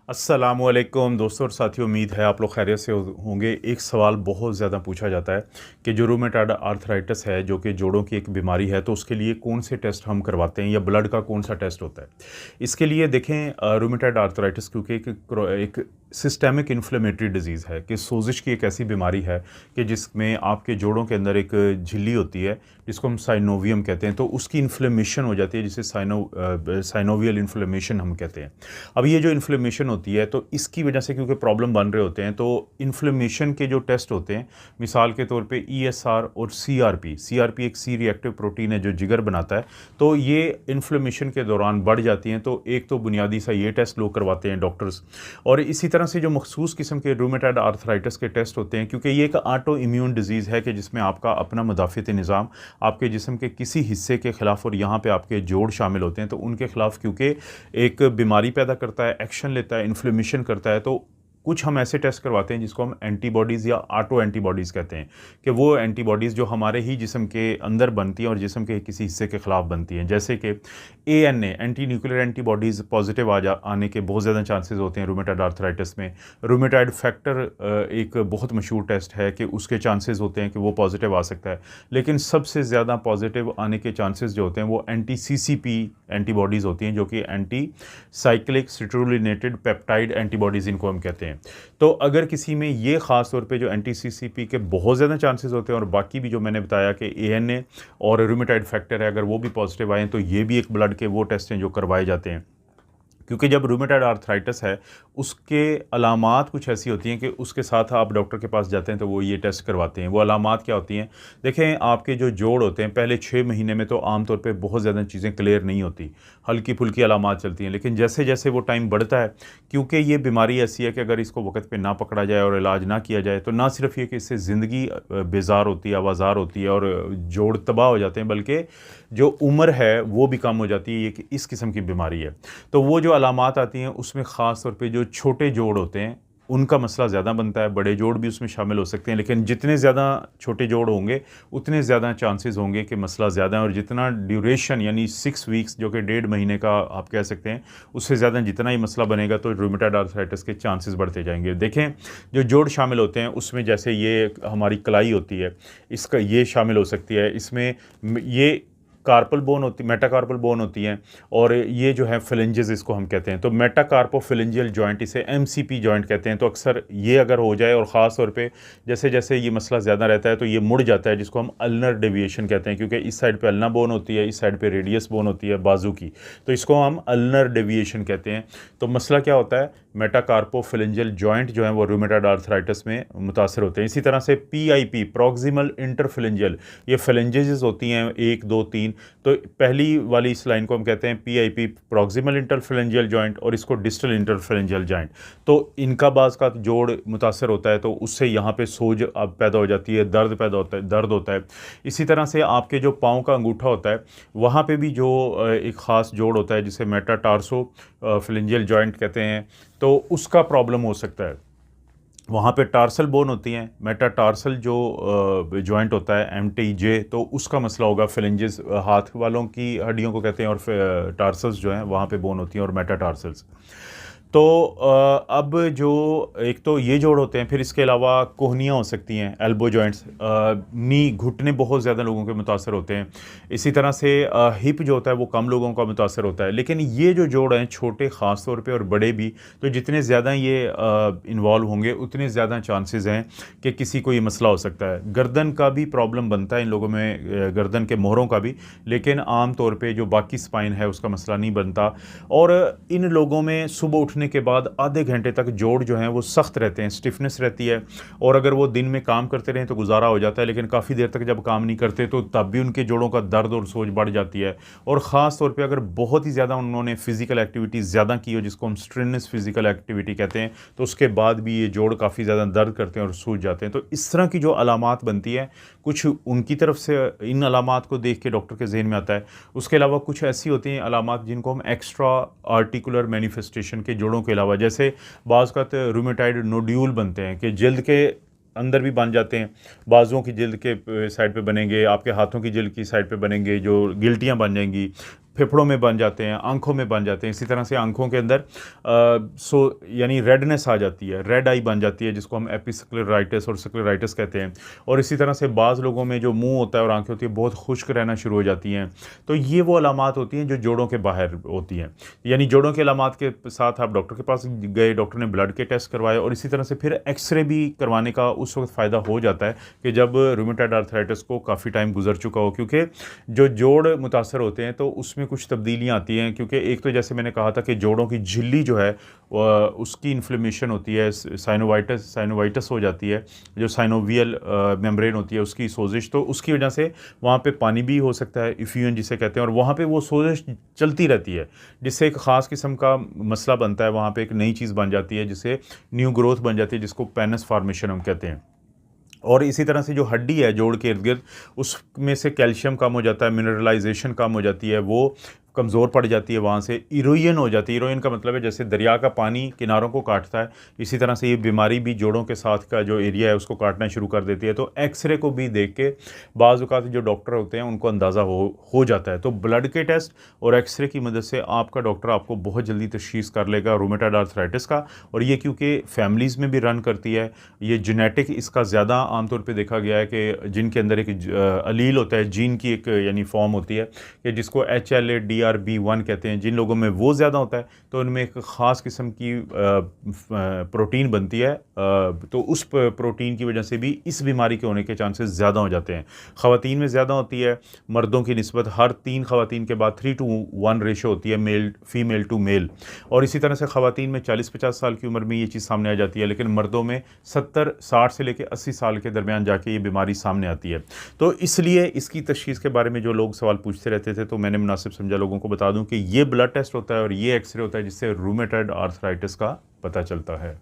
अस्सलामुअलैकुम दोस्तों और साथियों, उम्मीद है आप लोग खैरियत से होंगे। एक सवाल बहुत ज़्यादा पूछा जाता है कि जो रूमेटॉइड आर्थराइटिस है, जो कि जोड़ों की एक बीमारी है, तो उसके लिए कौन से टेस्ट हम करवाते हैं या ब्लड का कौन सा टेस्ट होता है। इसके लिए देखें, रूमेटॉइड आर्थराइटिस क्योंकि एक सिस्टेमिक इन्फ्लेमेटरी डिजीज़ है कि सोजिश की एक ऐसी बीमारी है कि जिसमें आपके जोड़ों के अंदर एक झिल्ली होती है जिसको हम साइनोवियम कहते हैं, तो उसकी इन्फ्लेमेशन हो जाती है जिसे साइनोवियल इन्फ्लेमेशन हम कहते हैं। अब ये जो इन्फ्लेमेशन होती है तो इसकी वजह से क्योंकि प्रॉब्लम बन रहे होते हैं, तो इन्फ्लेमेशन के जो टेस्ट होते हैं, मिसाल के तौर पे ईएसआर और सीआरपी एक सी रिएक्टिव प्रोटीन है जो जिगर बनाता है, तो ये इन्फ्लेमेशन के दौरान बढ़ जाती हैं। तो एक तो बुनियादी सा ये टेस्ट लोग करवाते हैं डॉक्टर्स, और इसी तरह से जो मखसूस किस्म के रूमेटॉइड आर्थराइटिस के टेस्ट होते हैं, क्योंकि ये एक ऑटो इम्यून डिजीज़ है कि जिसमें आपका अपना मुदाफ़ती निज़ाम आपके जिस्म के किसी हिस्से के ख़िलाफ़, और यहाँ पे आपके जोड़ शामिल होते हैं, तो उनके ख़िलाफ़ क्योंकि एक बीमारी पैदा करता है, एक्शन लेता है, इन्फ्लेमेशन करता है, तो कुछ हम ऐसे टेस्ट करवाते हैं जिसको हम एंटीबॉडीज़ या ऑटो एंटीबॉडीज़ कहते हैं कि वो एंटीबॉडीज़ जो हमारे ही जिस्म के अंदर बनती हैं और जिस्म के किसी हिस्से के ख़िलाफ़ बनती हैं, जैसे कि ANA anti nuclear antibodies positive आने के बहुत ज़्यादा चांसेस होते हैं रूमेटॉइड आर्थराइटिस में। रूमेटॉइड फैक्टर एक बहुत मशहूर टेस्ट है कि उसके चांसेस होते हैं कि वो पॉजिटिव आ सकता है, लेकिन सबसे ज़्यादा पॉजिटिव आने के चांसेस जो होते हैं वो एंटी सीसीपी एंटीबॉडीज़ होती हैं, जो कि एंटी साइक्लिक सिट्रुलिनेटेड पेप्टाइड एंटीबॉडीज़ इनको हम कहते हैं। तो अगर किसी में ये ख़ास तौर पे जो एंटी सीसीपी के बहुत ज़्यादा चांसेस होते हैं, और बाकी भी जो मैंने बताया कि एएनए और रूमेटॉइड फैक्टर है, अगर वो भी पॉजिटिव आए तो ये भी एक ब्लड के वो टेस्ट हैं जो करवाए जाते हैं। क्योंकि जब रूमेटॉइड आर्थराइटिस है, उसके अलामात कुछ ऐसी होती हैं कि उसके साथ आप डॉक्टर के पास जाते हैं तो वो ये टेस्ट करवाते हैं। वो अलामात क्या होती हैं? देखें, आपके जो जोड़ होते हैं पहले 6 महीने में तो आम तौर पे बहुत ज़्यादा चीज़ें क्लियर नहीं होती, हल्की फुल्की अलामात चलती हैं, लेकिन जैसे जैसे वो टाइम बढ़ता है, क्योंकि ये बीमारी ऐसी है कि अगर इसको वक्त पे ना पकड़ा जाए और इलाज ना किया जाए तो ना सिर्फ ये कि इससे ज़िंदगी बेजार होती है, आवाज़ार होती है और जोड़ तबाह हो जाते हैं, बल्कि जो उम्र है वो भी कम हो जाती है। ये कि इस किस्म की बीमारी है। तो वो जो अलामात आती हैं उसमें ख़ास तौर पे जो छोटे जोड़ होते हैं उनका मसला ज़्यादा बनता है, बड़े जोड़ भी उसमें शामिल हो सकते हैं, लेकिन जितने ज़्यादा छोटे जोड़ होंगे उतने ज़्यादा चांसेस होंगे कि मसला ज़्यादा है। और जितना ड्यूरेशन यानी 6 वीक्स जो कि 1.5 महीने का आप कह सकते हैं, उससे ज़्यादा जितना ही मसला बनेगा तो रूमेटॉइड आर्थराइटिस के चांसेस बढ़ते जाएंगे। देखें, जो जोड़ शामिल होते हैं उसमें जैसे ये हमारी कलाई होती है, इसका ये शामिल हो सकती है, इसमें ये कार्पल बोन होती, मेटाकार्पल बोन होती हैं, और ये जो है फिलेंजेस इसको हम कहते हैं। तो मेटाकार्पोफिलेंजियल जॉइंट, इसे एमसीपी जॉइंट कहते हैं। तो अक्सर ये अगर हो जाए और ख़ास तौर पे जैसे जैसे ये मसला ज़्यादा रहता है तो ये मुड़ जाता है, जिसको हम अल्नर डेविएशन कहते हैं, क्योंकि इस साइड पे अल्ना बोन होती है, इस साइड पे रेडियस बोन होती है बाजू की, तो इसको हम अल्नर डेविएशन कहते हैं। तो मसला क्या होता है? मेटाकार्पोफिलेंजियल जॉइंट जो है वो रूमेटॉइड आर्थराइटिस में मुतासर होते हैं। इसी तरह से पीआईपी प्रॉक्सिमल इंटरफिलेंजियल, ये फिलेंजेस होती हैं 1 2 3, तो पहली वाली इस लाइन को हम कहते हैं पीआईपी प्रॉक्सिमल इंटरफिलेंजियल जॉइंट, और इसको डिस्टल इंटरफिलेंजियल जॉइंट। तो इनका बाज़ का जोड़ मुतासर होता है तो उससे यहाँ पे सोज अब पैदा हो जाती है, दर्द होता है। इसी तरह से आपके जो पाँव का अंगूठा होता है वहाँ पे भी जो एक ख़ास जोड़ होता है जिसे मेटाटार्सो फिलेंजियल जॉइंट कहते हैं, तो उसका प्रॉब्लम हो सकता है। वहाँ पे टार्सल बोन होती हैं, मेटाटार्सल जो जॉइंट होता है एमटीजे, तो उसका मसला होगा। फिलेंजेस हाथ वालों की हड्डियों को कहते हैं, और टार्सल्स जो हैं वहाँ पे बोन होती हैं और मेटाटार्सल्स। तो अब जो एक तो ये जोड़ होते हैं, फिर इसके अलावा कोहनियाँ हो सकती हैं, एल्बो जॉइंट्स, नी घुटने बहुत ज़्यादा लोगों के मुतासर होते हैं। इसी तरह से हिप जो होता है वो कम लोगों का मुतासर होता है। लेकिन ये जो जोड़ हैं छोटे ख़ास तौर पे और बड़े भी, तो जितने ज़्यादा ये इन्वॉल्व होंगे उतने ज़्यादा चांसेस हैं कि किसी को ये मसला हो सकता है। गर्दन का भी प्रॉब्लम बनता है इन लोगों में, गर्दन के मोहरों का भी, लेकिन आम तौर पे जो बाकी स्पाइन है उसका मसला नहीं बनता। और इन लोगों में सुबह उठने के बाद आधे घंटे तक जोड़ जो हैं वो सख्त रहते हैं, स्टिफनेस रहती है, और अगर वो दिन में काम करते रहें तो गुजारा हो जाता है, लेकिन काफ़ी देर तक जब काम नहीं करते तो तब भी उनके जोड़ों का दर्द और सोज बढ़ जाती है। और ख़ास तौर पे अगर बहुत ही ज़्यादा उन्होंने फ़िज़िकल एक्टिविटी ज़्यादा की हो, जिसको हम स्ट्रेनस फिज़िकल एक्टिविटी कहते हैं, तो उसके बाद भी ये जोड़ काफ़ी ज़्यादा दर्द करते हैं और सूज जाते हैं। तो इस तरह की जो अलामात बनती है, कुछ उनकी तरफ से इन अलामात को देख के डॉक्टर के जहन में आता है। उसके अलावा कुछ ऐसी होती हैं अलामात जिनको हम एक्स्ट्रा आर्टिकुलर मैनिफेस्टेशन के जोड़ों के अलावा, जैसे बाज़ का रूमेटॉइड नोड्यूल बनते हैं कि जल्द के अंदर भी बन जाते हैं, बाजुओं की जल्द के साइड पे बनेंगे, आपके हाथों की जल्द की साइड पे बनेंगे, जो गिल्टियाँ बन जाएंगी, फेफड़ों में बन जाते हैं, आँखों में बन जाते हैं। इसी तरह से आँखों के अंदर यानी रेडनेस आ जाती है, रेड आई बन जाती है, जिसको हम एपिस्क्लेराइटिस और स्क्लेराइटिस कहते हैं। और इसी तरह से बाज़ लोगों में जो मुँह होता है और आँखें होती हैं बहुत खुश्क रहना शुरू हो जाती हैं। तो ये वो अलामात होती हैं जो जोड़ों के बाहर होती हैं। यानी जोड़ों के अलामात के साथ आप डॉक्टर के पास गए, डॉक्टर ने ब्लड के टेस्ट करवाए और इसी तरह से फिर एक्सरे भी करवाने का उस वक्त फ़ायदा हो जाता है कि जब रूमेटॉइड आर्थराइटिस को काफ़ी टाइम गुजर चुका हो, क्योंकि जो जोड़ मुतासर होते हैं तो उसमें कुछ तब्दीलियाँ आती हैं। क्योंकि एक तो जैसे मैंने कहा था कि जोड़ों की झिल्ली जो है उसकी इन्फ्लेमेशन होती है, साइनोवाइटिस हो जाती है, जो साइनोवियल मेम्ब्रेन होती है उसकी सोजिश, तो उसकी वजह से वहाँ पे पानी भी हो सकता है, इफ्यूजन जिसे कहते हैं, और वहाँ पे वो सोजिश चलती रहती है, जिससे एक ख़ास किस्म का मसला बनता है। वहाँ पे एक नई चीज़ बन जाती है जिससे न्यू ग्रोथ बन जाती है, जिसको पेनस फॉर्मेशन हम कहते हैं। और इसी तरह से जो हड्डी है जोड़ के इर्द गिर्द, उसमें से कैल्शियम कम हो जाता है, मिनरलाइजेशन कम हो जाती है, वो कमज़ोर पड़ जाती है, वहाँ से इरोजन हो जाती है। इरोजन का मतलब है जैसे दरिया का पानी किनारों को काटता है, इसी तरह से ये बीमारी भी जोड़ों के साथ का जो एरिया है उसको काटना शुरू कर देती है। तो एक्सरे को भी देख के बाज़ औक़ात जो डॉक्टर होते हैं उनको अंदाज़ा हो जाता है। तो ब्लड के टेस्ट और एक्सरे की मदद से आपका डॉक्टर आपको बहुत जल्दी तशख़ीस कर लेगा रूमेटॉइड आर्थराइटिस का। और ये क्योंकि फैमिलीज़ में भी रन करती है, ये जेनेटिक इसका ज़्यादा आमतौर पे देखा गया है कि जिनके अंदर एक अलील होता है, जीन की एक यानी फॉर्म होती है कि जिसको HLA-DR1 कहते हैं, जिन लोगों में वो ज़्यादा होता है तो उनमें एक ख़ास किस्म की प्रोटीन बनती है, तो उस प्रोटीन की वजह से भी इस बीमारी के होने के चांसेस ज़्यादा हो जाते हैं। ख़वातीन में ज़्यादा होती है मर्दों की निस्बत, हर 3 ख़वातीन के बाद 3:1 रेशो होती है फीमेल टू मेल। और इसी तरह से ख़वातीन में 40-50 साल की उम्र में ये चीज़ सामने आ जाती है, लेकिन मर्दों में 70-60 से लेकर 80 साल के दरमियान जाके ये बीमारी सामने आती है। तो इसलिए इसकी तशख़ीस के बारे में जो लोग सवाल पूछते रहते थे, तो मैंने मुनासिब समझा लोगों को बता दूं कि ये ब्लड टेस्ट होता है और ये एक्सरे होता है जिससे रूमेटॉइड आर्थराइटिस का पता चलता है।